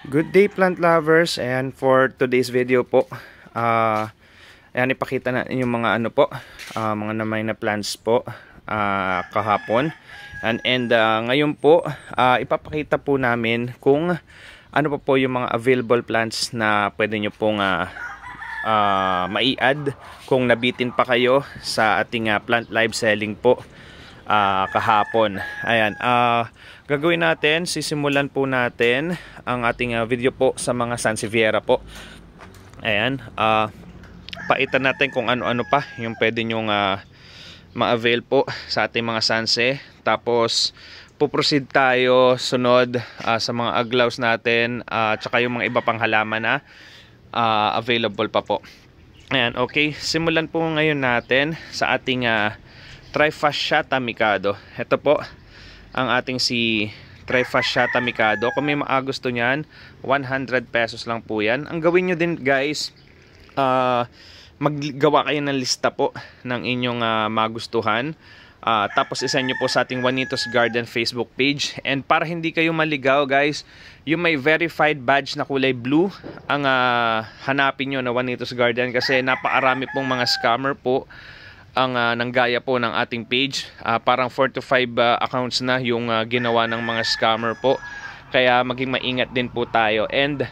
Good day plant lovers, and for today's video po, ayan, ipakita natin yung mga ano po, mga namay na plants po kahapon. And ngayon po, ipapakita po namin kung ano po yung mga available plants na pwede nyo pong mai-add kung nabitin pa kayo sa ating plant live selling po kahapon. Ayan, gagawin natin, sisimulan po natin ang ating video po sa mga Sansevieria po. Ayan, paitan natin kung ano-ano pa yung pwede nyong ma-avail po sa ating mga Sanse. Tapos puproceed tayo sunod sa mga aglaws natin, tsaka yung mga iba pang halaman na available pa po. Ayan, okay, simulan po ngayon natin sa ating Trifasciata Mikado. Ito po ang ating si Trifasciata Mikado. Kung may gusto niyan, 100 pesos lang po yan. Ang gawin nyo din guys, maggawa kayo ng lista po ng inyong magustuhan. Tapos isa nyo po sa ating Juanitos Garden Facebook page. And para hindi kayo maligaw guys, yung may verified badge na kulay blue ang hanapin nyo na Juanitos Garden, kasi napakarami pong mga scammer po ang nanggaya po ng ating page. Parang 4 to 5 accounts na yung ginawa ng mga scammer po, kaya maging maingat din po tayo. And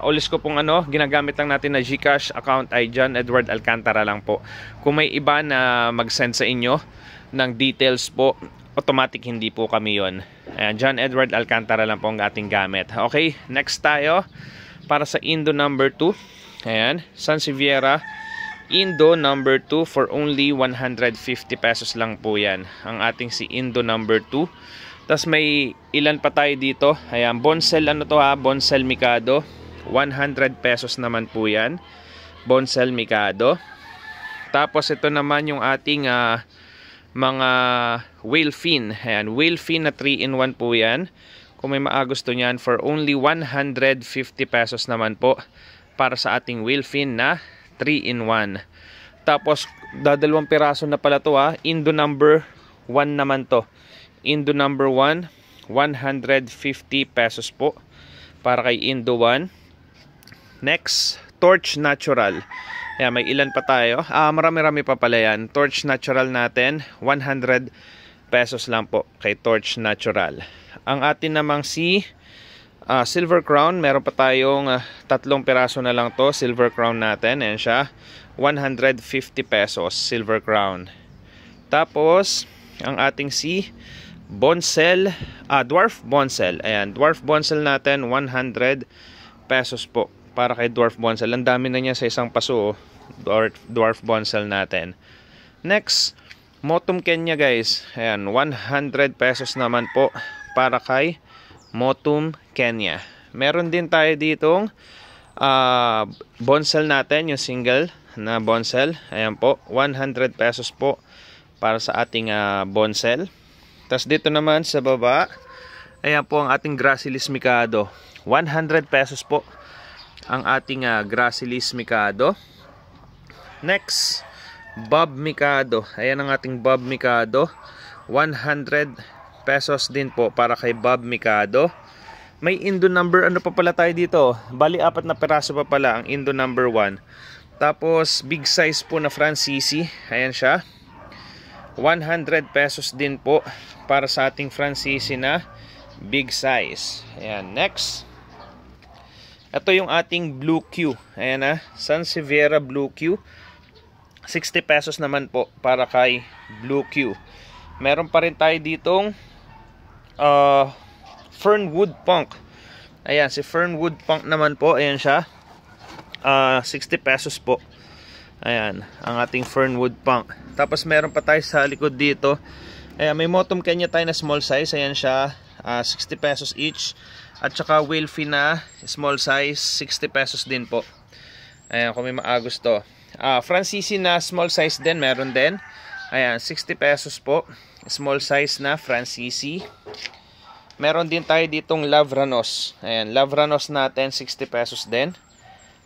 ulis ko pong ginagamit lang natin na GCash account ay John Edward Alcantara lang po. Kung may iba na mag-send sa inyo ng details po, automatic hindi po kami yon. Ayan, John Edward Alcantara lang po ang ating gamit. Okay, next tayo para sa Indo number 2. Ayan, Sansevieria Indo number 2 for only 150 pesos lang po yan. Ang ating si Indo number 2. Tapos may ilan pa tayo dito. Ayan, Bonsel Bonsel Mikado. 100 pesos naman po yan. Bonsel Mikado. Tapos ito naman yung ating mga whale fin. Ayan, whale fin na 3-in-1 po yan. Kung may gusto niyan, for only 150 pesos naman po para sa ating whale fin na 3-in-1. Tapos dadalawang piraso na pala to Indo number 1 naman to. Indo number 1, 150 pesos po para kay Indo 1. Next, Torch Natural. Ayan, may ilan pa tayo. Marami-rami pa pala yan. Torch Natural natin, 100 pesos lang po kay Torch Natural. Ang atin namang si Silver Crown, meron pa tayong 3 piraso na lang to. Silver Crown natin, ayan siya, 150 pesos Silver Crown. Tapos ang ating si Bonsel, Dwarf Bonsel. Ayan, Dwarf Bonsel natin, 100 pesos po para kay Dwarf Bonsel. Ang dami na niya sa isang paso, Dwarf Bonsel natin. Next, Motum Kenya guys. Ayan, 100 pesos naman po para kay Motum Kenya. Meron din tayo ditong bonsel natin, yung single na bonsel. Ayan po, 100 pesos po para sa ating bonsel. Tapos dito naman sa baba, ayan po ang ating Gracilis Mikado. 100 pesos po ang ating Gracilis Mikado. Next, Bob Mikado. Ayan ang ating Bob Mikado. 100 pesos din po para kay Bob Mikado. May Indo number pa pala tayo dito. Bali 4 na peraso pa pala ang Indo number 1. Tapos big size po na Francisi. Ayan siya, 100 pesos din po para sa ating Francisi na big size. Ayan, next, ito yung ating Blue Q. Ayan Sansevieria Blue Q, 60 pesos naman po para kay Blue Q. Meron pa rin tayo ditong Fernwood Punk. Ayan, si Fernwood Punk naman po, ayan siya, 60 pesos po. Ayan, ang ating Fernwood Punk. Tapos meron pa tayo sa likod dito. Ayan, may Motum Kenya tayo na small size. Ayan siya, 60 pesos each. At saka whale fin na small size, 60 pesos din po. Ayan, kung may gusto. Francisi na small size din, meron din. Ayan, 60 pesos po, small size na Francisi. Meron din tayo ditong Lavranos. Ayan, Lavranos natin, 60 pesos din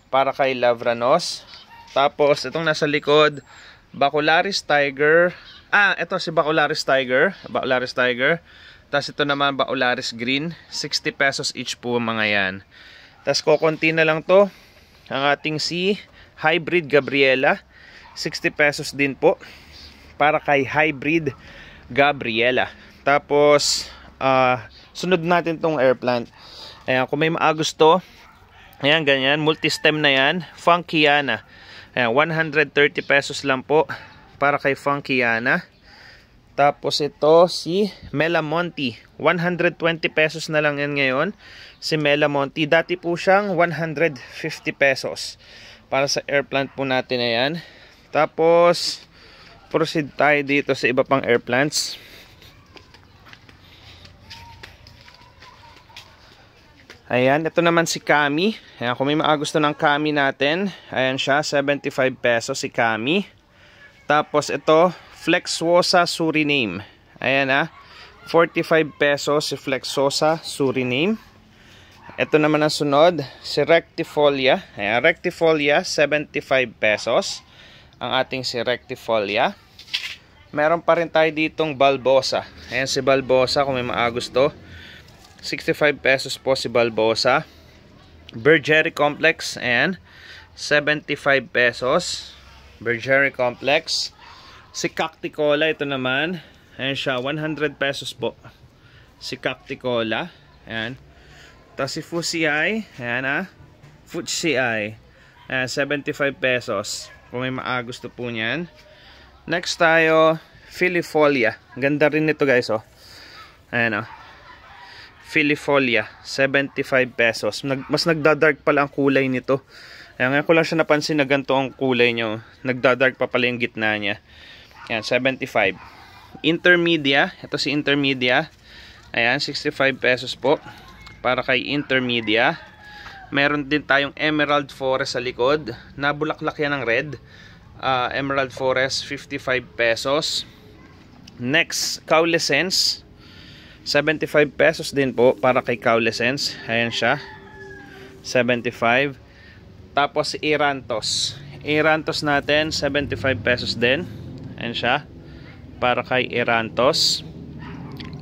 para kay Lavranos. Tapos itong nasa likod, Bacularis Tiger. Ito si Bacularis Tiger. Bacularis Tiger, Tapos ito naman Baularis Green, 60 pesos each po mga yan. Tapos kokonti na lang to, ang ating si Hybrid Gabriela, 60 pesos din po para kay Hybrid Gabriela. Tapos sunod natin tong air plant. Ayan, kung may maagusto, ayan, ganyan, multi-stem na yan, Funkiana. Ayan, 130 pesos lang po para kay Funkiana. Tapos ito si Melamonte, 120 pesos na lang yan ngayon. Si Melamonte, dati po siyang 150 pesos para sa air plant po natin na yan. Tapos proceed tayo dito sa iba pang air plants. Ayan, ito naman si Kami. Ayan, kung may maagusto ng Kami natin, ayan siya, 75 pesos si Kami. Tapos ito, Flexosa Suriname. Ayan 45 pesos si Flexosa Suriname. Ito naman ang sunod, si Rectifolia. Ayan, Rectifolia, 75 pesos. Ang ating si Rectifolia. Meron pa rin tayo ditong Balbosa. Ayan si Balbosa, kung may maagusto. 65 pesos po si Balbosa. Bergeri Complex, ayan, 75 pesos. Bergeri Complex. Si Cacticola, ito naman, ayan siya, 100 pesos po si Cacticola. Ayan. Tapos si Fusiay, ayan Fusiay, ayan, 75 pesos kung may maagusto po niyan. Next tayo, Filifolia. Ganda rin nito guys, oh. Ayan, oh. Filifolia, 75 pesos. Mas nagda-dark pala ang kulay nito. Ayan, ngayon ko lang siya napansin na ganito ang kulay niya. Nagda-dark pa pala yung gitna niya. Ayan, 75. Intermedia, ito si Intermedia. Ayan, 65 pesos po para kay Intermedia. Meron din tayong Emerald Forest sa likod. Nabulaklak yan ng red. Emerald Forest, 55 pesos. Next, Caulescence, 75 pesos din po para kay Caulescence. Ayan siya, 75. Tapos si Irantos. Irantos natin, 75 pesos din. Ayan siya, para kay Irantos.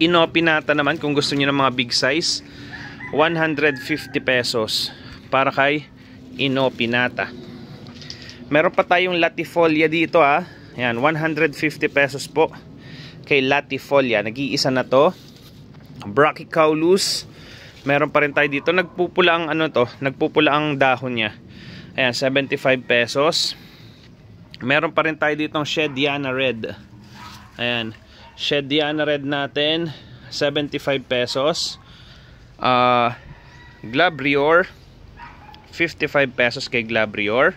Inopinata naman, kung gusto niyo ng mga big size, 150 pesos para kay Inopinata. Meron pa tayong Latifolia dito Ayan, 150 pesos po kay Latifolia. Nag-iisa na to. Brachycaulus, meron pa rin tayo dito. Nagpupula ang nagpupula ang dahon niya. Ayan, 75 pesos. Meron pa rin tayo dito ang Shediana Red. Ayan, Shediana Red natin, 75 pesos. Glabrior, 55 pesos kay Glabrior.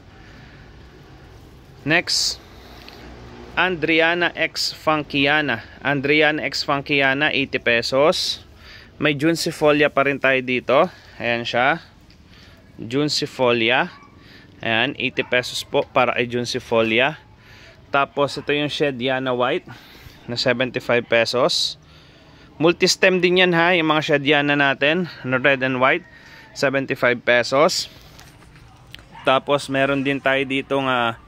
Next, Andriana X Funkiana. Andriana X Funkiana, 80 pesos. May Juncifolia pa rin tayo dito. Ayan siya, Juncifolia. Ayan, 80 pesos po para ay Juncifolia. Tapos ito yung Shediana White na 75 pesos. Multistem din yan yung mga Shediana natin na red and white, 75 pesos. Tapos meron din tayo dito nga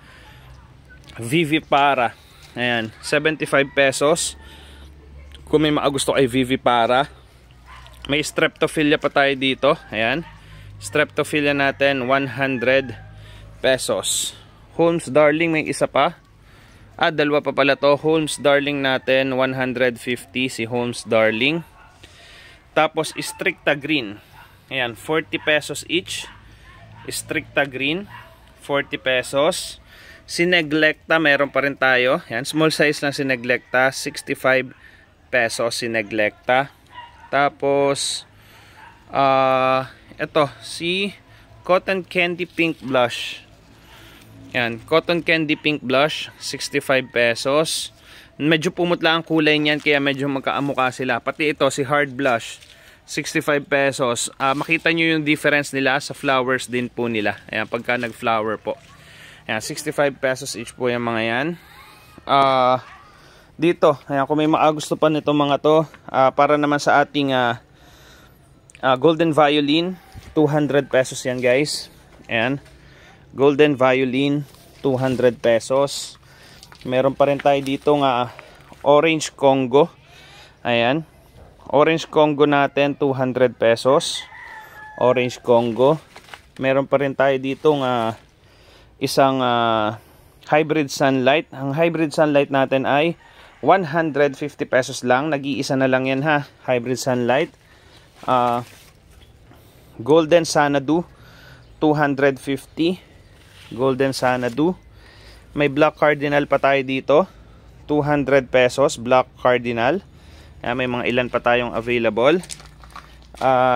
Vivipara. Ayan, 75 pesos kung may maagusto kay Vivipara. May Streptophilia pa tayo dito. Ayan, Streptophilia natin, 100 pesos. Holmes Darling, may isa pa. Dalawa pa pala to. Holmes Darling natin, 150 si Holmes Darling. Tapos Stricta Green. Ayan, 40 pesos each. Stricta Green, 40 pesos. Si Neglecta, meron pa rin tayo. Ayan, small size lang si Neglecta, 65 pesos si Neglecta. Tapos ito, si Cotton Candy Pink Blush. Yan, Cotton Candy Pink Blush, 65 pesos. Medyo pumutla ang kulay niyan, kaya medyo magkaamukha sila. Pati ito, si Hard Blush, 65 pesos. Makita nyo yung difference nila sa flowers din po nila. Ayan, pagka nag-flower po. Ayan, 65 pesos each po yung mga yan. Dito, ayan, kung may maagusto pa nito mga to, para naman sa ating Golden Violin, 200 pesos yan guys. Ayan, Golden Violin, 200 pesos. Meron pa rin tayo dito nga Orange Congo. Ayan, Orange Congo natin 200 pesos. Orange Congo. Meron pa rin tayo ditong isang hybrid sunlight. Ang hybrid sunlight natin ay 150 pesos lang. Nag-iisa na lang yan ha. Hybrid sunlight. Golden Xanadu 250. Golden Xanadu. May Black Cardinal pa tayo dito. 200 pesos. Black Cardinal. May mga ilan pa tayong available.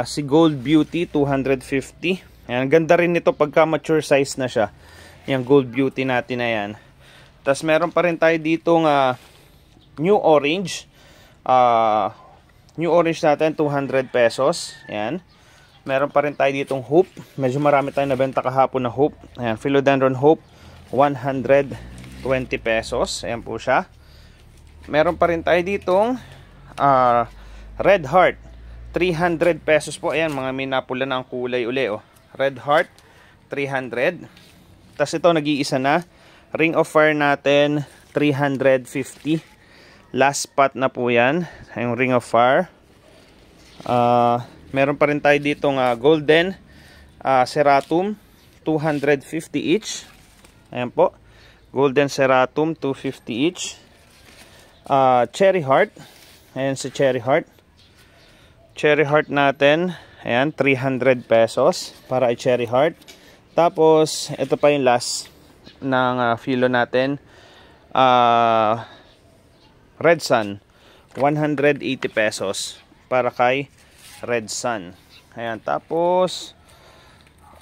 Si Gold Beauty 250. Ayan, ganda rin nito pagka mature size na siya. Yung Gold Beauty natin na yan. Tapos meron pa rin tayo ditong New Orange. New Orange natin 200 pesos. Ayan. Meron pa rin tayo ditong Hope. Medyo marami tayong nabenta kahapon na Hope. Ayan, Philodendron Hope 120 pesos. Ayan po siya. Meron pa rin tayo ditong Red Heart 300 pesos po. Ayan, mga minapula na ang kulay uli oh. Red Heart 300. Tapos ito nag-iisa na. Ring of Fire natin 350. Last spot na po yan. Yung Ring of Fire. Meron pa rin tayo ditong Golden Ceratum 250 each. Ayan po. Golden Ceratum 250 each. Cherry Heart. Ayan si Cherry Heart. Cherry Heart natin, ayan, 300 pesos para ay Cherry Heart. Tapos, ito pa yung last ng philo natin. Red Sun, 180 pesos para kay Red Sun. Ayan, tapos,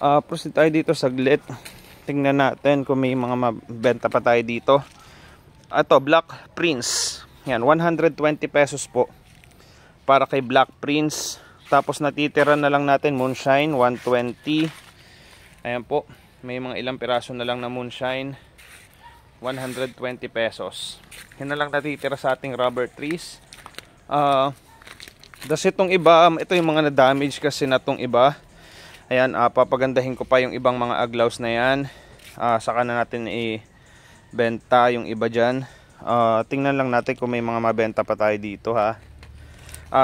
proceed tayo dito saglit. Tingnan natin kung may mga mabenta pa tayo dito. Ito, Black Prince. Ayan, 120 pesos po para kay Black Prince. Tapos natitira na lang natin Moonshine 120. Ayan po, may mga ilang piraso na lang na Moonshine 120 pesos. Yan na lang natitira sa ating rubber trees. Das itong iba, ito yung mga na-damage kasi na itong iba. Ayan, papagandahin ko pa yung ibang mga aglaws na yan. Saka na natin i-benta yung iba dyan. Tingnan lang natin kung may mga mabenta pa tayo dito ha.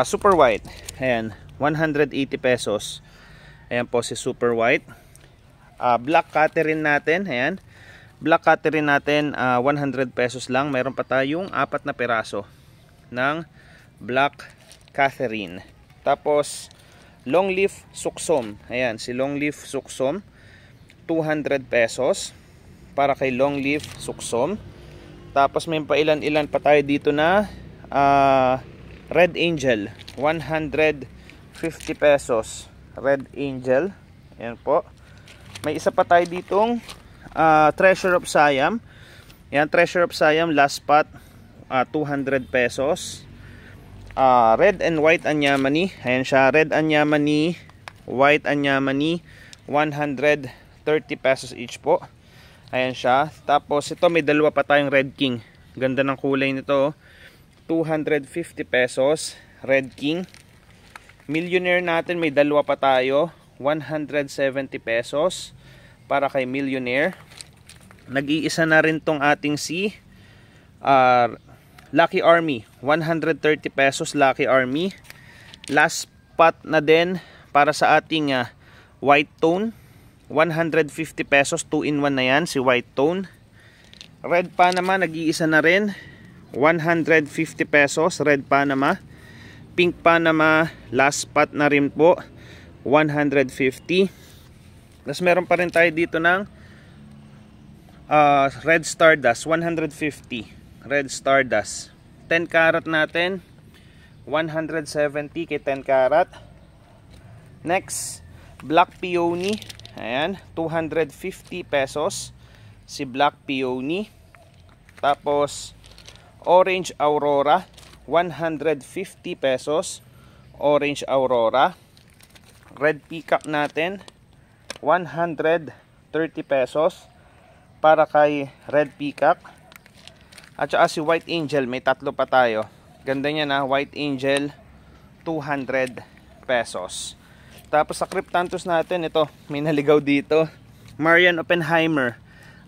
Super White, ayan, 180 pesos. Ayan po si Super White. Black Catherine natin, ayan, Black Catherine natin 100 pesos lang. Mayroon pa tayong 4 na piraso ng Black Catherine. Tapos Longleaf Suksom, ayan, si Longleaf Suksom 200 pesos para kay Longleaf Suksom. Tapos may pailan-ilan pa tayo dito na Red Angel 150 pesos. Red Angel, ayan po. May isa pa tayo ditong Treasure of Siam. Ayan, Treasure of Siam, last spot, 200 pesos. Red and White Anyamani, ayan siya, Red Anyamani, White Anyamani, 130 pesos each po. Ayan siya. Tapos ito may dalawa pa tayong Red King. Ganda ng kulay nito. 250 pesos. Red King. Millionaire natin may dalawa pa tayo. 170 pesos para kay Millionaire. Nag-iisa na rin tong ating si Lucky Army. 130 pesos Lucky Army. Last spot na din para sa ating White Tone. 150 pesos, 2-in-1 na yan, si White Tone. Red Panama, nag-iisa na rin. 150 pesos, Red Panama. Pink Panama, last spot na rin po. 150. Tapos meron pa rin tayo dito ng Red Stardust, 150. Red Stardust. 10 karat natin. 170 kay 10 karat. Next, Black Peony. Ayan, 250 pesos si Black Peony. Tapos Orange Aurora, 150 pesos. Orange Aurora. Red Peacock natin, 130 pesos para kay Red Peacock. At saka si White Angel, may tatlo pa tayo. Ganda niya na, White Angel, 200 pesos. Tapos sa Cryptanthus natin, ito, may naligaw dito. Marian Oppenheimer,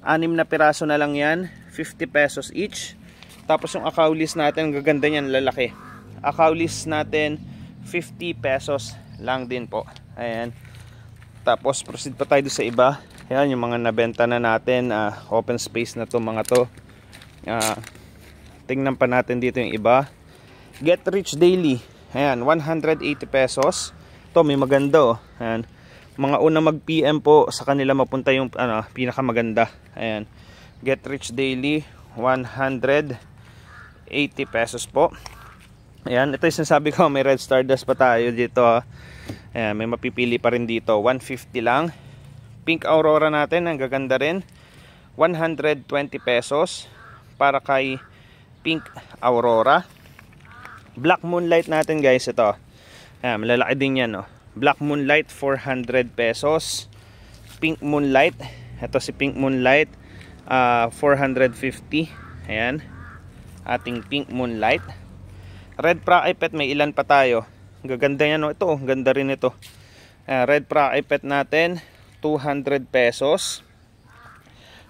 6 na piraso na lang yan, 50 pesos each. Tapos yung Acaulis natin, gaganda niyan, lalaki. Acaulis natin, 50 pesos lang din po. Ayan. Tapos proceed pa tayo sa iba. Ayan, yung mga nabenta na natin. Open space na to mga to. Tingnan pa natin dito yung iba. Get Rich Daily. Ayan, 180 pesos. To may maganda oh. Ayan. Mga una mag PM po sa kanila mapunta yung pinakamaganda. Ayan. Get Rich Daily 180 pesos po. Ayan, ito yung sinasabi ko, may Red Stardust pa tayo dito. Ayan, may mapipili pa rin dito. 150 lang. Pink Aurora natin, ang gaganda rin. 120 pesos para kay Pink Aurora. Black Moonlight natin guys, ito. Ayan, malalaki din yan oh. Black Moonlight 400 pesos. Pink Moonlight, ito si Pink Moonlight 450. Ayan, ating Pink Moonlight. Red Praipet, may ilan pa tayo. Gaganda yan oh. Ito, ganda rin ito. Red Praipet natin 200 pesos.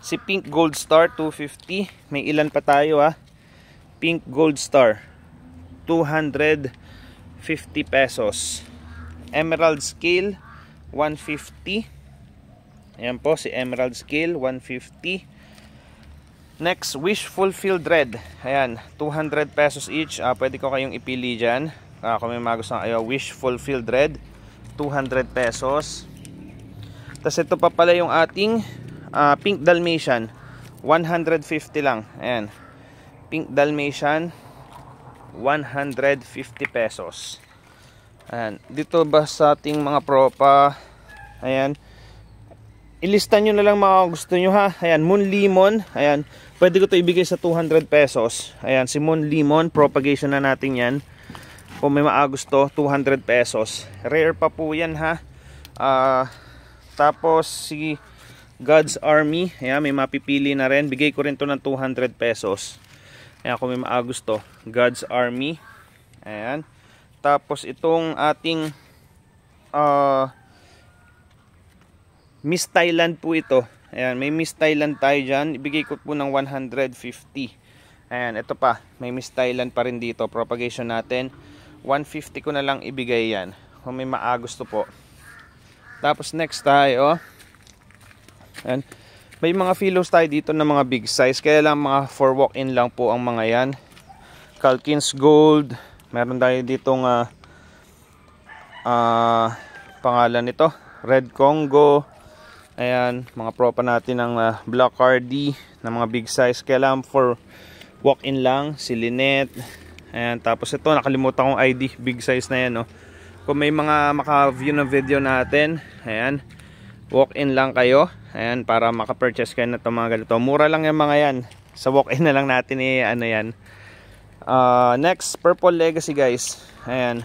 Si Pink Gold Star 250. May ilan pa tayo Pink Gold Star 250 pesos. Emerald Scale 150. Ayan po si Emerald Scale 150. Next, Wish Fulfilled Red. Ayan, 200 pesos each. Pwede ko kayong ipili dyan. Kung may magustuhan kayo, Wish Fulfilled Red 200 pesos. Tapos ito pa pala yung ating Pink Dalmatian 150 lang. Ayan, Pink Dalmatian 150 pesos. Ayan, dito ba sa ating mga propa, ayan, ilista nyo na lang mga gusto nyo Ayan, Moon Lemon, ayan, pwede ko to ibigay sa 200 pesos. Ayan, si Moon Lemon, propagation na natin yan. Kung may maagusto, 200 pesos. Rare pa po yan tapos si God's Army, ayan, may mapipili na rin. Bigay ko rin to ng 200 pesos. Ayan, kung may maagusto, God's Army. Ayan. Tapos itong ating Miss Thailand po ito. Ayan, may Miss Thailand tayo dyan. Ibigay ko po ng 150. Ayan, ito pa. May Miss Thailand pa rin dito. Propagation natin. 150 ko na lang ibigay yan. Kung may maagusto po. Tapos next tayo. Ayan. May mga philos tayo dito na mga big size. Kaya lang mga for walk-in lang po ang mga yan. Calkins Gold. Meron tayo ditong pangalan nito, Red Congo. Ayan, mga propa natin ng Black Hardy na mga big size. Kailangan for walk-in lang, si Lynette. Ayan, tapos ito, nakalimutan kong ID, big size na yan. Kung may mga maka-view ng video natin, ayan, walk-in lang kayo. Ayan, para maka-purchase kayo na itong mga ganito. Mura lang yung mga yan. Sa walk-in na lang natin yan. Next, Purple Legacy guys. Ayan,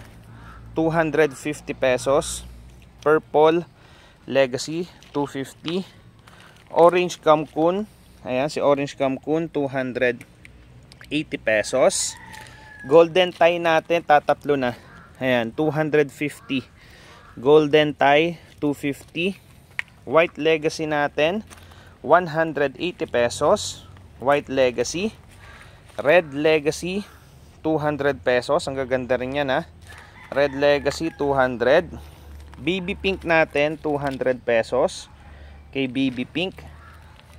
250 pesos. Purple Legacy 250. Orange Cancun. Ayan, si Orange Cancun 280 pesos. Golden Tie natin, tatatlo na. Ayan, 250. Golden Tie 250. White Legacy natin 180 pesos. White Legacy. Red Legacy 200 pesos. Ang gaganda rin yan Red Legacy 200. BB Pink natin 200 pesos. Kay BB Pink.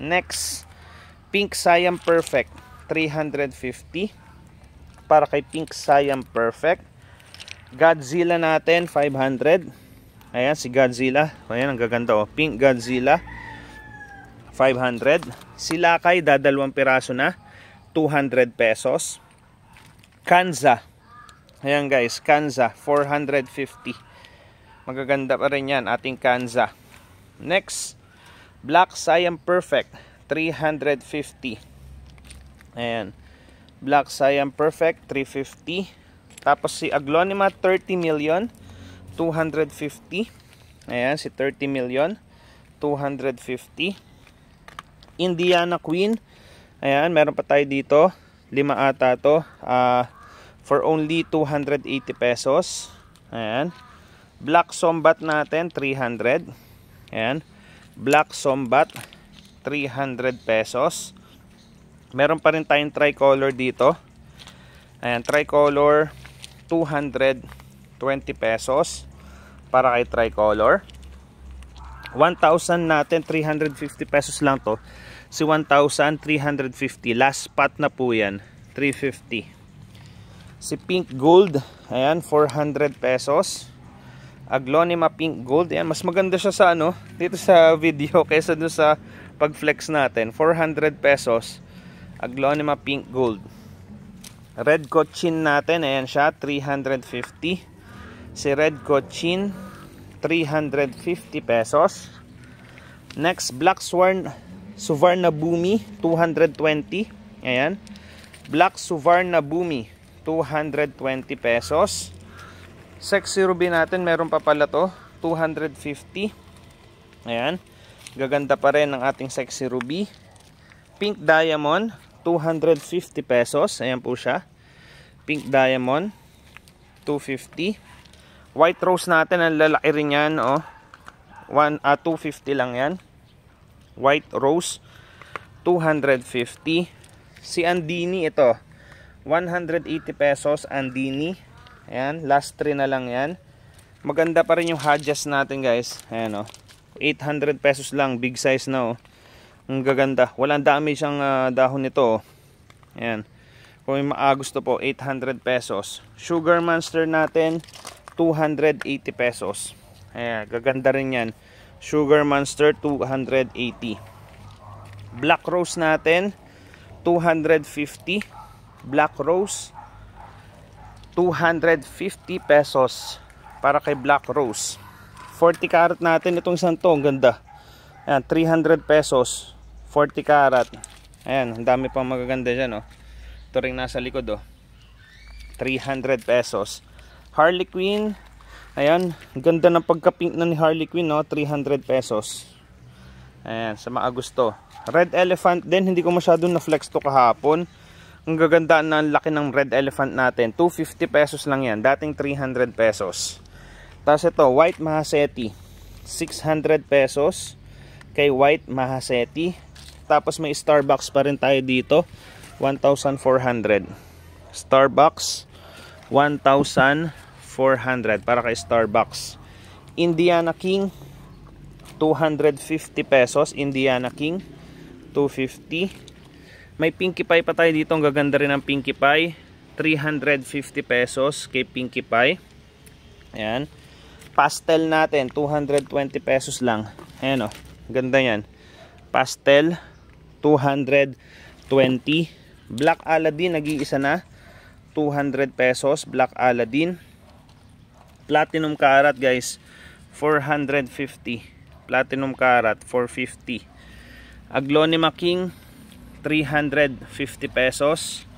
Next, Pink Siam Perfect 350. Para kay Pink Siam Perfect. Godzilla natin 500. Ayan si Godzilla. Ayan ang gaganda Pink Godzilla 500. Silakay dadalawang piraso na, 200 pesos. Kanza. Ayan guys, Kanza 450. Magaganda pa rin yan ating Kanza. Next, Black Siam Perfect 350. Ayan, Black Siam Perfect 350. Tapos si Aglonema 30 million 250. Ayan, si 30 million 250. Indiana Queen. Ayan, meron pa tayo dito. 5 ata to. For only 280 pesos. Ayan. Black Sombat natin, 300. Ayan. Black Sombat, 300 pesos. Meron pa rin tayong tricolor dito. Ayan, tricolor, 200 20 pesos para kay tricolor. 1,000 natin, 350 pesos lang to. Si 1,350, last spot na po yan, 350. Si pink gold, ayan, 400 pesos. Aglonema pink gold, ayan, mas maganda siya sa ano, dito sa video kaysa dun sa pag-flex natin. 400 pesos, Aglonema pink gold. Red cochin natin, ayan siya, 350. Si red cochin, 350 pesos. Next, black Suvarna Bhumi, 220. Ayan. Black Suvarna Bhumi, 220 pesos. Sexy ruby natin, meron pa pala to, 250. Ayan. Gaganda pa rin ang ating sexy ruby. Pink diamond, 250 pesos. Ayan po siya. Pink diamond, 250. White rose natin, ang lalaki rin yan, oh. 250 lang yan. White rose, 250. Si Andini, ito, 180 pesos, Andini. Ayan, last 3 na lang yan. Maganda pa rin yung hadjas natin, guys. Ayan, oh. 800 pesos lang, big size na, oh. Ang gaganda. Walang dami siyang dahon nito, oh. Ayan. Kung may gusto po, 800 pesos. Sugar Monster natin, 280 pesos. Ayan, gaganda rin yan. Sugar Monster, 280. Black Rose natin, 250. Black Rose, 250 pesos para kay Black Rose. 40 karat natin itong santo, ang ganda. Ayan, 300 pesos. 40 karat. Ayan, ang dami pang magaganda dyan, oh. Ito rin nasa likod, oh. 300 pesos. Harley Quinn, ayan, ganda ng pagka-pink na ni Harley Quinn, no? 300 pesos. Ayan, sa mga gusto. Red Elephant din, hindi ko masyadong na-flex to kahapon. Ang gagandaan na ang laki ng Red Elephant natin, 250 pesos lang yan, dating 300 pesos. Tapos ito, White Mahaseti, 600 pesos kay White Mahaseti. Tapos may Starbucks pa rin tayo dito, 1,400. Starbucks, 1,400 para kay Starbucks. Indiana King, 250 pesos. Indiana King, 250. May Pinkie Pie pa tayo dito. Ang gaganda rin ng Pinkie Pie, 350 pesos kay Pinkie Pie. Ayan. Pastel natin, 220 pesos lang. Ayan, oh. Ganda yan. Pastel, 220. Black Aladdin, nag-iisa na, 200 pesos. Black Aladdin. Platinum Karat, guys, 450. Platinum Karat, 450. Aglonema King, 350 pesos.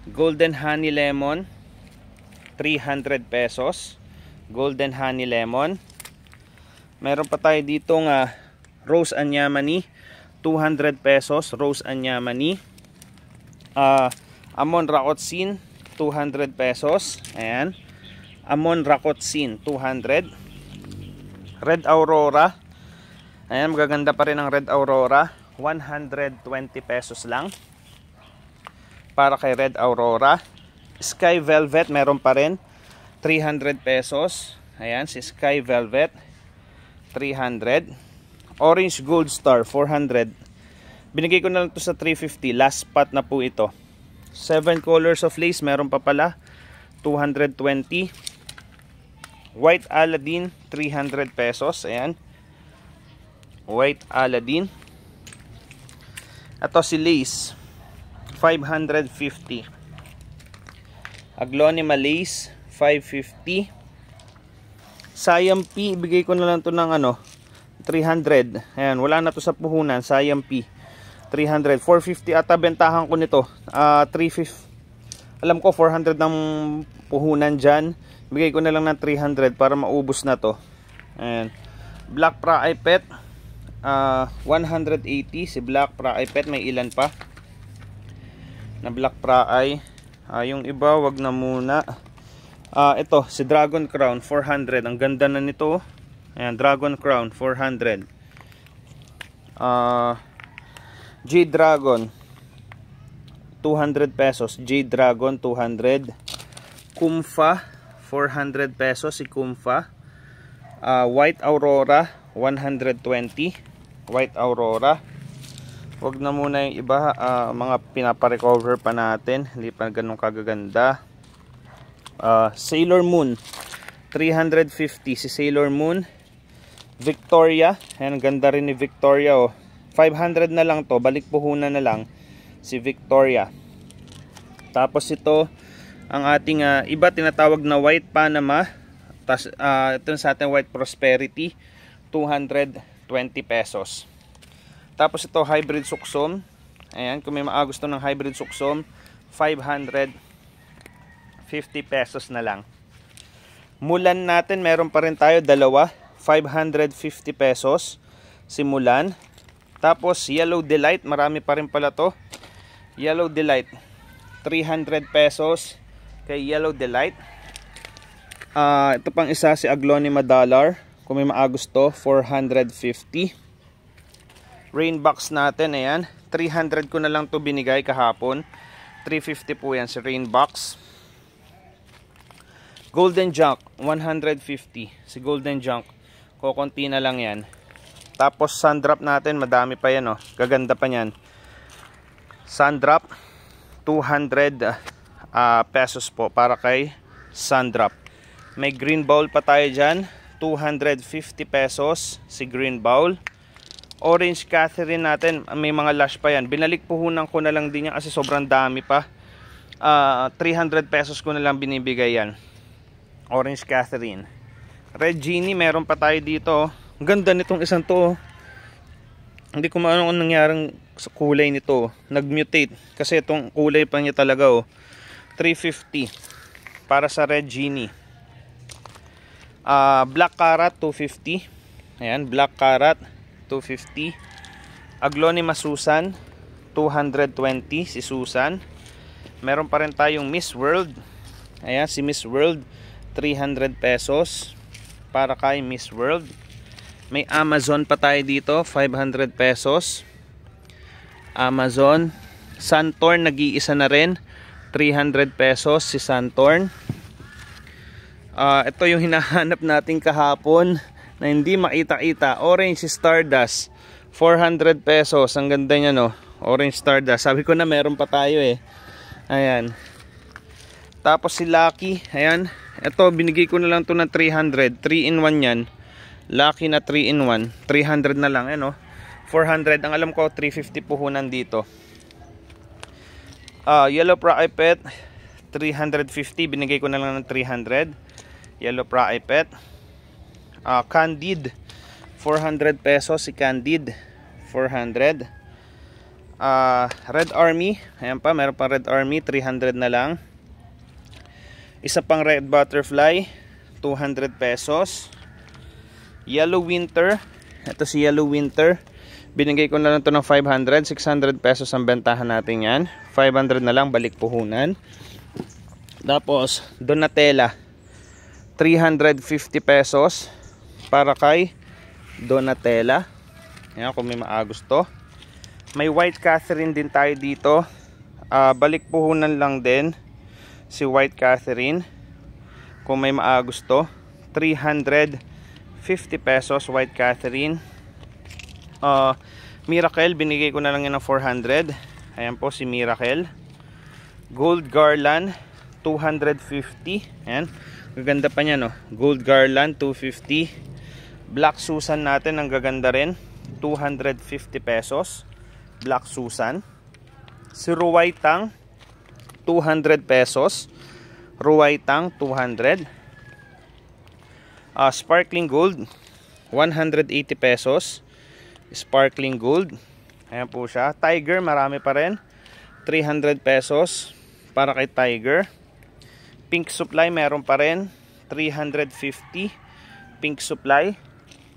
Golden Honey Lemon, 300 pesos. Golden Honey Lemon. Meron pa tayo dito nga Rose Anyamani, 200 pesos. Rose Anyamani. Amon Rakotsin, 200 pesos. Ayan. Amon Rakotsin, 200. Red Aurora. Ayan, magaganda pa rin ang Red Aurora, 120 pesos lang para kay Red Aurora. Sky Velvet, meron pa rin, 300 pesos. Ayan, si Sky Velvet, 300. Orange Gold Star, 400. Binigay ko na lang to sa 350. Last spot na po ito. 7 colors of lace, meron pa pala, 220. White Aladdin, 300 pesos. Ayan, White Aladdin. Ito si lace, 550. Aglonema lace, 550. Siam P, ibigay ko na lang to ng 300. Ayan, wala na to sa puhunan. Siam P, 300. 450 ata bentahan ko nito. 350. Alam ko 400 ng puhunan dyan. Bigay ko na lang ng 300 para maubos na to. Ayan. Black Pra Pet, 180. Si Black Pra Pet, may ilan pa na Black Pra yung iba wag na muna. Ito si Dragon Crown, 400. Ang ganda na nito. Ayan, Dragon Crown, 400. Jade Dragon, 200 pesos. Jade Dragon, 200. Kumfa, 400 pesos si Kumfa. White Aurora 120. White Aurora. Wag na muna yung iba, mga pinapa-recover pa natin, hindi pa ganun kagaganda. Sailor Moon 350 si Sailor Moon. Victoria, ayan, ganda rin ni Victoria, oh. 500 na lang to, balik puhunan na lang si Victoria. Tapos ito ang ating iba tinatawag na White Panama. Ito sa ating White Prosperity 220 pesos. Tapos ito hybrid suksum. Ayan, kung may gusto ng hybrid suksum, 550 pesos na lang. Mulan natin, meron pa rin tayo dalawa, 550 pesos si Mulan. Tapos Yellow Delight, marami pa rin pala to. Yellow Delight 300 pesos kay Yellow Delight. Ito pang isa si Aglonema Dollar, kung may gusto, 450. Rainbox natin, ayan, 300 ko na lang to binigay kahapon. 350 po yan si Rainbox. Golden Junk 150 si Golden Junk, kukunti na lang yan. Tapos Sundrop natin, madami pa yan, oh. Gaganda pa yan. Sundrop 200 pesos po para kay Sundrop. May green bowl pa tayo dyan, 250 pesos si green bowl. Orange Catherine natin, may mga lash pa yan. Binalik puhunan ko na lang din yan kasi sobrang dami pa. 300 pesos ko na lang binibigay yan. Orange Catherine. Red Genie, meron pa tayo dito. Ang ganda nitong isang to. Hindi ko maano kung nangyaring sa kulay nito. Nag-mutate. Kasi itong kulay pa niya talaga, oh. 350 para sa Red Genie. Black Carrot 250. Ayan, Black Carrot 250. Aglonema Susan 220 si Susan. Meron pa rin tayong Miss World. Ayan, si Miss World 300 pesos para kay Miss World. May Amazon pa tayo dito, 500 pesos. Amazon. Santorn, nag-iisa na rin, 300 pesos si Santorn. Ito yung hinahanap natin kahapon na hindi makita-kita. Orange Stardust, 400 pesos. Ang ganda niya, no? Orange Stardust. Sabi ko na meron pa tayo, eh. Ayan. Tapos si Lucky, ayan. Ito, binigay ko na lang to ng 300. 3-in-1 yan. Lucky na 3-in-1. 300 na lang, no? 400. Ang alam ko, 350 puhunan dito. Yellow Praipet, 350. Binigay ko na lang ng 300. Yellow Praipet. Candid, 400 pesos si Candid. 400. Red Army. Ayan pa, meron pa Red Army. 300 na lang. Isa pang Red Butterfly, 200 pesos. Yellow Winter. Ito si Yellow Winter. Binigay ko na lang ito ng 500. 600 pesos ang bentahan natin yan. 500 na lang, balik puhunan. Tapos Donatella, 350 pesos para kay Donatella. Ayan, kung may gusto. May White Catherine din tayo dito. Balik puhunan lang din si White Catherine. Kung may gusto, 350 pesos White Catherine. Miracle, binigay ko na lang yan ng 400. Ayan po si Miracle. Gold Garland, 250. Ayan, gaganda pa niya, no? Gold Garland, 250. Black Susan natin, ang gaganda rin, 250 pesos Black Susan. Si Ruwaitang, 200 pesos. Ruwaitang, 200. Sparkling Gold, 180 pesos. Sparkling Gold. Ayan po siya. Tiger, marami pa rin. 300 pesos para kay Tiger. Pink Supply, meron pa rin. 350. Pink Supply.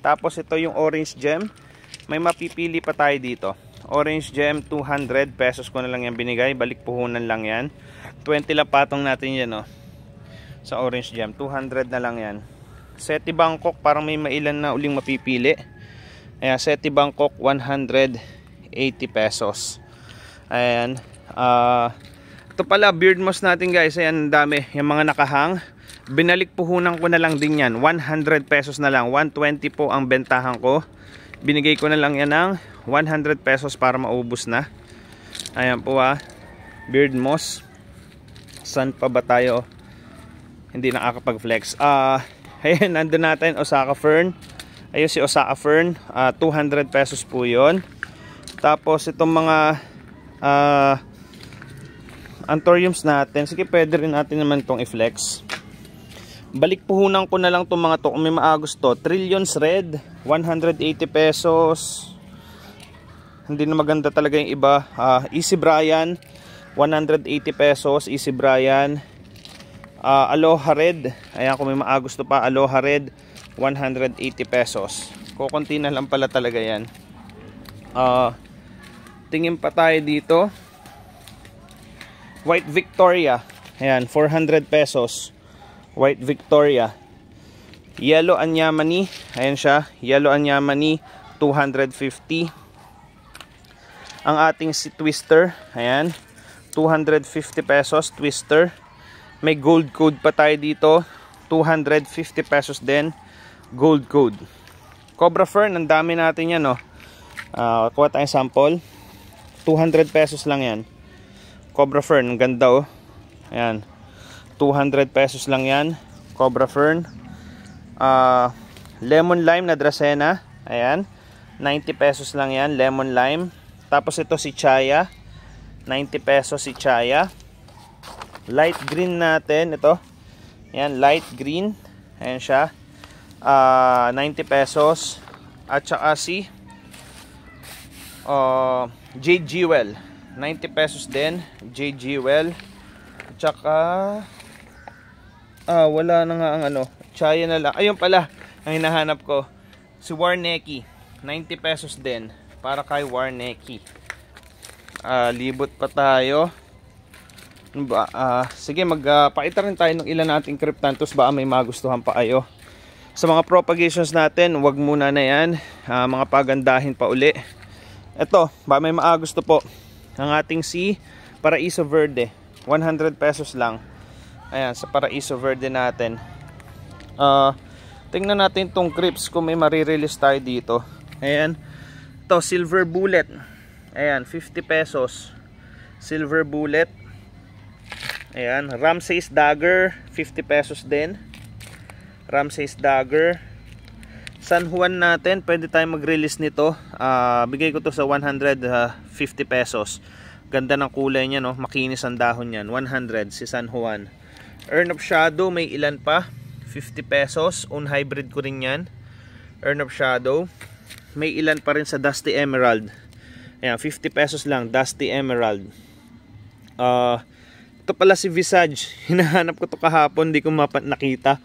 Tapos ito yung Orange Gem. May mapipili pa tayo dito. Orange Gem, 200 pesos ko na lang yan binigay. Balik puhunan lang yan. 20 lang patong natin yan, oh. Sa Orange Gem, 200 na lang yan. Seti Bangkok, parang may mailan na uling mapipili. Ayan, Seti Bangkok, 180 pesos. Ayan. Ito pala, beard moss natin, guys. Ayan, dami. Yung mga nakahang. Binalik puhunan ko na lang din yan. 100 pesos na lang. 120 po ang bentahan ko. Binigay ko na lang yan ng 100 pesos para maubos na. Ayan po beard moss. Saan pa ba tayo? Hindi nakakapag-flex. Ayan, nandun natin Osaka Fern. Ayun si Osaka Fern. 200 pesos po yun. Tapos itong mga anthuriums natin. Sige, pwede rin natin naman itong i-flex. Balik puhunan ko na lang itong mga to. Kung may maagos to. Trillions Red. 180 pesos. Hindi na maganda talaga yung iba. Easy Brian. 180 pesos. Easy Brian. Aloha Red. Ayan, kung may maagos to pa. Aloha Red. 180 pesos. Kukunti na lang pala talaga yan. Tingin pa tayo dito. White Victoria. Ayan, 400 pesos. White Victoria. Yellow Anyamani. Ayan siya. Yellow Anyamani. 250. Ang ating si Twister. Ayan. 250 pesos. Twister. May gold code pa tayo dito. 250 pesos din. Gold code. Cobra Fern, ang dami natin yan, no. Kuha tayong sample. 200 pesos lang yan. Cobra Fern, ang ganda, oh. Ayan. 200 pesos lang yan. Cobra Fern. Lemon Lime na Dracena. Ayan. 90 pesos lang yan. Lemon Lime. Tapos ito si Chaya. 90 pesos si Chaya. Light green natin. Ito. Ayan, light green. Ayan siya. 90 pesos. At saka si Jade Jewel. 90 pesos din. Jade Jewel. At saka wala na nga ang ano. Chaya na lang. Ayun pala. Ang hinahanap ko. Si Warneki. 90 pesos din. Para kay Warneki. Libot pa tayo. Sige, magpakita rin tayo ng ilan nating Cryptanthus. Baka may magustuhan pa kayo. Sa mga propagations natin, wag muna na yan. Mga pagandahin pa uli. Ito, ba may maagusto po. Ang ating si Paraiso Verde. 100 pesos lang. Ayan, sa Paraiso Verde natin. Tingnan natin tong Crips kung may marirelease tayo dito. Ayan. Ito, Silver Bullet. Ayan, 50 pesos. Silver Bullet. Ayan, Ramses Dagger. 50 pesos din. Ramses Dagger. San Juan natin, pwede tayong mag-release nito. Bigay ko to sa 150 pesos. Ganda ng kulay niya, no? Makinis ang dahon niyan. 100 si San Juan. Urn of Shadow, may ilan pa? 50 pesos. Own hybrid ko rin yan. Urn of Shadow. May ilan pa rin sa Dusty Emerald. Ayan, 50 pesos lang. Dusty Emerald. Ito pala si Visage. Hinahanap ko to kahapon, di ko nakita.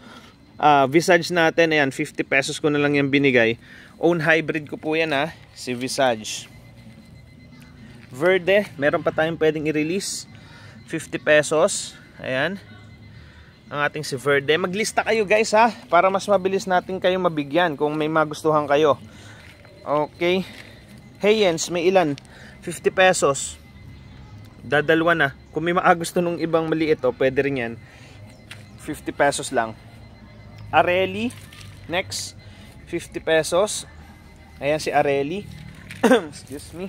Visage natin, ayan, 50 pesos ko na lang yan binigay. Own hybrid ko po yan, si Visage. Verde, meron pa tayong pwedeng i-release. 50 pesos. Ayan. Ang ating si Verde. Maglista kayo guys, para mas mabilis natin kayo mabigyan kung may magustuhan kayo. Okay. Hayens, may ilan? 50 pesos. Dadalwa na. Kung may maagusto nung ibang maliit, pwede rin yan. 50 pesos lang. Areli, next, 50 pesos. Ayan si Areli. Excuse me.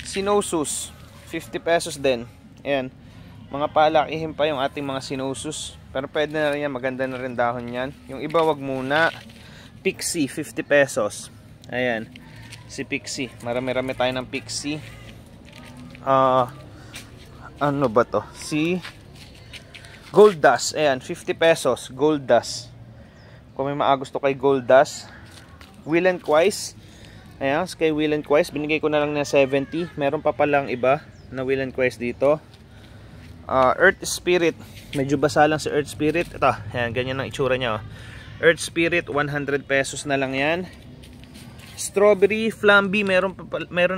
Sinosus, 50 pesos din. Ayan. Mga palakihin pa yung ating mga Sinosus. Pero pwede na rin yan. Maganda na rin dahon yan. Yung iba wag muna. Pixie, 50 pesos. Ayan. Si Pixie. Marami-rami tayo ng Pixie. Ano ba to? Si Gold Dust. Ayan, 50 pesos. Gold Dust. Kung may maagusto kay Gold Dust. Will and Quice. Ayan, kay Will and Quice. Binigay ko na lang na 70. Meron pa palang iba na Will and Quice dito. Earth Spirit. Medyo basa lang si Earth Spirit. Ito, ayan, ganyan ang itsura niya. Earth Spirit, 100 pesos na lang yan. Strawberry Flamby, meron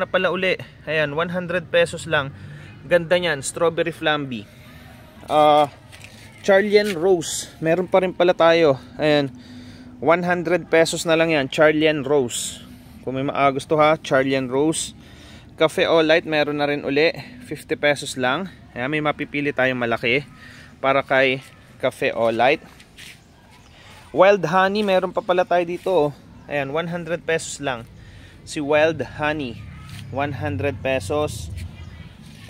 na pala uli. Ayan, 100 pesos lang. Ganda niyan, Strawberry Flamby. Charlian Rose, meron pa rin pala tayo. Ayan, 100 pesos na lang yan, Charlian Rose. Kung may maagusto Charlian Rose. Cafe Olight, meron na rin uli, 50 pesos lang. Ayan, may mapipili tayong malaki para kay Cafe Olight. Wild Honey, meron pa pala tayo dito. Oh. Ayan, 100 pesos lang. Si Wild Honey, 100 pesos.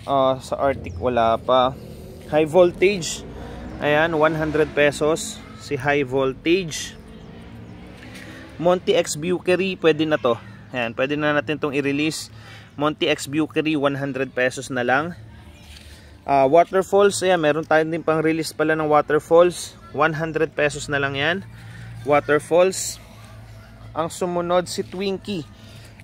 Sa Arctic wala pa. High Voltage, ayan, 100 pesos. Si High Voltage. Monty X Bukery, pwede na to. Ayan, pwede na natin itong i-release. Monty X Bukery, 100 pesos na lang. Waterfalls, ayan, meron tayo din pang release pala ng Waterfalls. 100 pesos na lang yan. Waterfalls. Ang sumunod si Twinkie.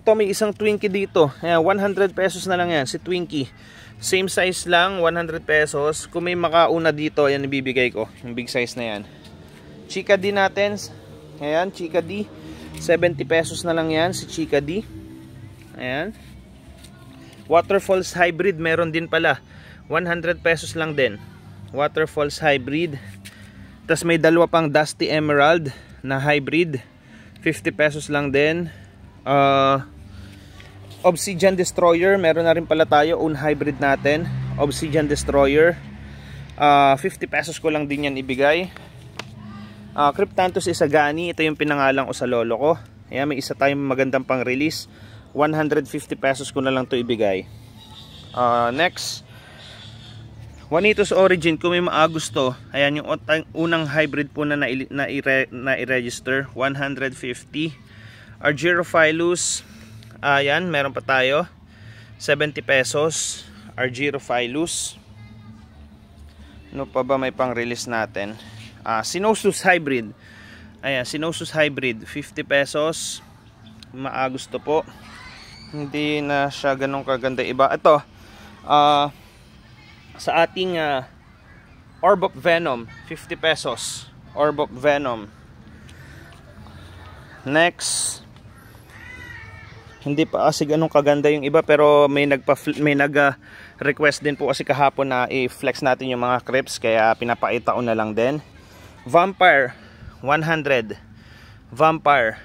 Ito, may isang Twinkie dito. Ayan, 100 pesos na lang yan, si Twinkie. Same size lang, 100 pesos. Kung may makauna dito, ayan, ibibigay ko. Yung big size na yan. Chika D natin. Ayan, Chika D. 70 pesos na lang yan, si Chika D. Ayan. Waterfalls Hybrid, meron din pala. 100 pesos lang din. Waterfalls Hybrid. Tapos may dalawa pang Dusty Emerald na Hybrid. 50 pesos lang din. Obsidian Destroyer, meron na rin pala tayo, own hybrid natin. Obsidian Destroyer, 50 pesos ko lang din yan ibigay. Cryptanthus Isagani, ito yung pinangalan ko sa lolo ko. Ayan, may isa tayong magandang pang release, 150 pesos ko na lang to ibigay. Next, Juanitos Origin, kung may maagusto, ayan yung unang hybrid po na i-register, 150. Argyrophilus, ayan, meron pa tayo, 70 pesos. Argyrophilus. Ano pa ba may pang release natin? Sinosus Hybrid, ayan, Sinosus Hybrid, 50 pesos. Maagusto po, hindi na siya ganun kaganda. Iba ito, sa ating Orb of Venom, 50 pesos. Orb of Venom. Next, hindi pa kasi ganun kaganda yung iba, pero may nag-request din po kasi kahapon na i-flex natin yung mga crepes, kaya pinapakita ko na lang din. Vampire, 100. Vampire.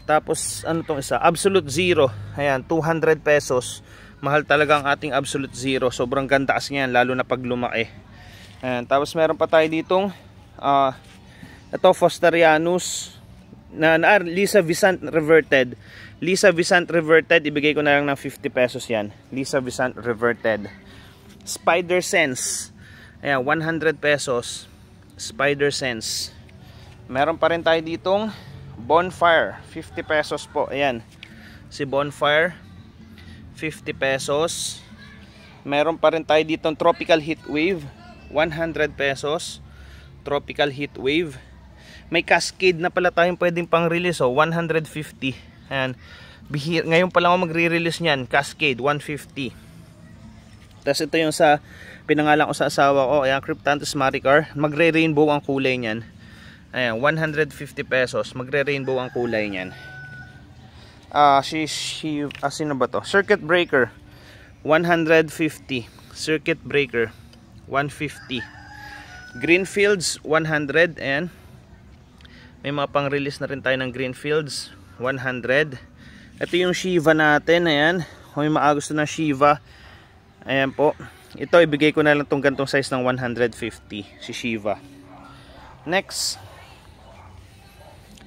Tapos ano tong isa? Absolute Zero. Ayan, 200 pesos. Mahal talaga ang ating Absolute Zero. Sobrang ganda kasi yan, lalo na pag lumaki. Ayan, tapos meron pa tayo ditong ito, Fosterianus na Lisa Visant Reverted. Lisa Visant Reverted, ibigay ko na lang ng 50 pesos yan. Lisa Visant Reverted. Spider Sense, ayan, 100 pesos. Spider Sense. Meron pa rin tayo ditong Bonfire, 50 pesos po. Ayan, si Bonfire, 50 pesos. Meron pa rin tayo ditong Tropical Heat Wave, 100 pesos. Tropical Heat Wave. May Cascade na pala tayong pwedeng pang release, 150. Ayan, ngayon pa lang ako magre-release niyan. Cascade, 150. Tapos ito yung sa pinangalan ko sa asawa ko, ayan, Cryptanthus Maricar. Magre-rainbow ang kulay niyan. Ayan, 150 pesos. Magre-rainbow ang kulay niyan. Sino ba to? Circuit Breaker, 150. Circuit Breaker, 150. Greenfields, 100. Ayan, may mga pang-release na rin tayo ng Greenfields, 100. Ito yung Shiva natin. Ayan, kung may maagusto ng Shiva, ayan po, ito ibigay ko na lang itong gantong size ng 150, si Shiva. Next,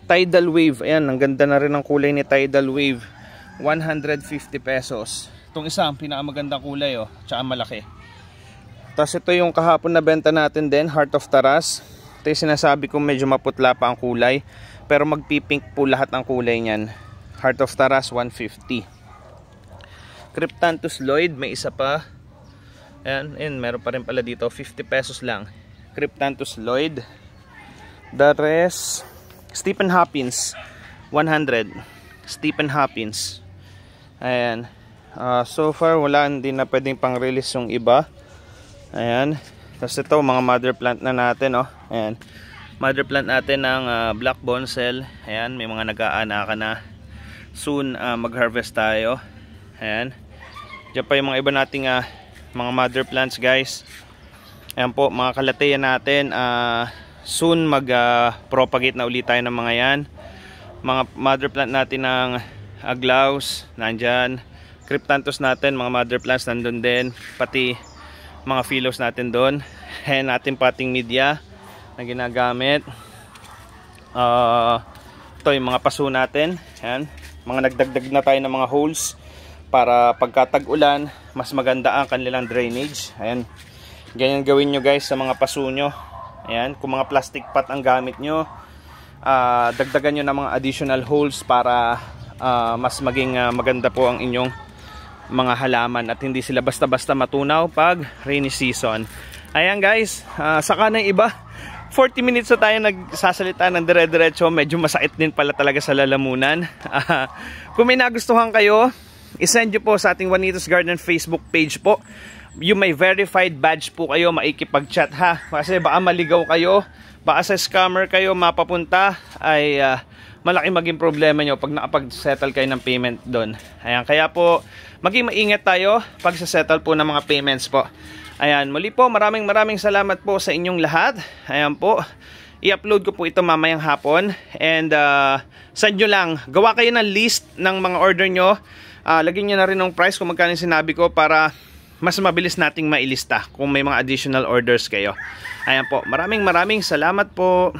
Tidal Wave. Ayan, ang ganda na rin ang kulay ni Tidal Wave, 150 pesos. Itong isa, ang pinakamagandang kulay, oh, tsaka malaki. Tapos ito yung kahapon na benta natin din, Heart of Taras. Ito yung sinasabi ko, medyo maputla pa ang kulay, pero magpipink po lahat ang kulay niyan. Heart of Taras, 150. Cryptanthus Lloyd, may isa pa. Ayan, meron pa rin pala dito, 50 pesos lang. Cryptanthus Lloyd. The rest, Stephen Hopkins, 100. Stephen Hopkins. Ayan. So far, wala, hindi na pwedeng pang release yung iba. Ayan. Tapos ito, mga mother plant na natin, oh. Ayan. Mother plant natin ng Black Bonsel. Ayan, may mga nag-aanaka na. Soon, mag-harvest tayo. Ayan. Diyan pa yung mga iba nating mga mother plants, guys. Ayan po, mga kalateya natin. Soon, mag-propagate na ulit tayo ng mga yan. Mga mother plant natin ng Aglaus, nandyan. Cryptanthus natin, mga mother plants nandun din. Pati mga philos natin doon. Ayan, natin pating media. na ginagamit. Ito yung mga paso natin. Ayan. Mga nagdagdag na tayo ng mga holes para pagka tag-ulan mas maganda ang kanilang drainage. Ayan. Ganyan gawin nyo guys sa mga paso nyo. Ayan. Kung mga plastic pot ang gamit nyo, dagdagan nyo ng mga additional holes para mas maging maganda po ang inyong mga halaman at hindi sila basta-basta matunaw pag rainy season. Ayan guys, saka ng iba 40 minutes na tayo nagsasalita ng dire-diretso. Medyo masakit din pala talaga sa lalamunan. Kung may nagustuhan kayo, isend nyo po sa ating Juanitos Garden Facebook page po. Yung may verified badge po kayo, maikipag-chat ha. Kasi baka maligaw kayo, baka sa scammer kayo mapapunta, ay malaki maging problema nyo pag nakapag-settle kayo ng payment doon. Ayan, kaya po maging maingat tayo pag sa-settle po ng mga payments po. Ayan, muli po maraming salamat po sa inyong lahat. Ayan po, i-upload ko po ito mamayang hapon. And send nyo lang, gawa kayo ng list ng mga order nyo. Lagyan nyo na rin ng price kung magkano sinabi ko para mas mabilis nating mailista kung may mga additional orders kayo. Ayan po, maraming salamat po.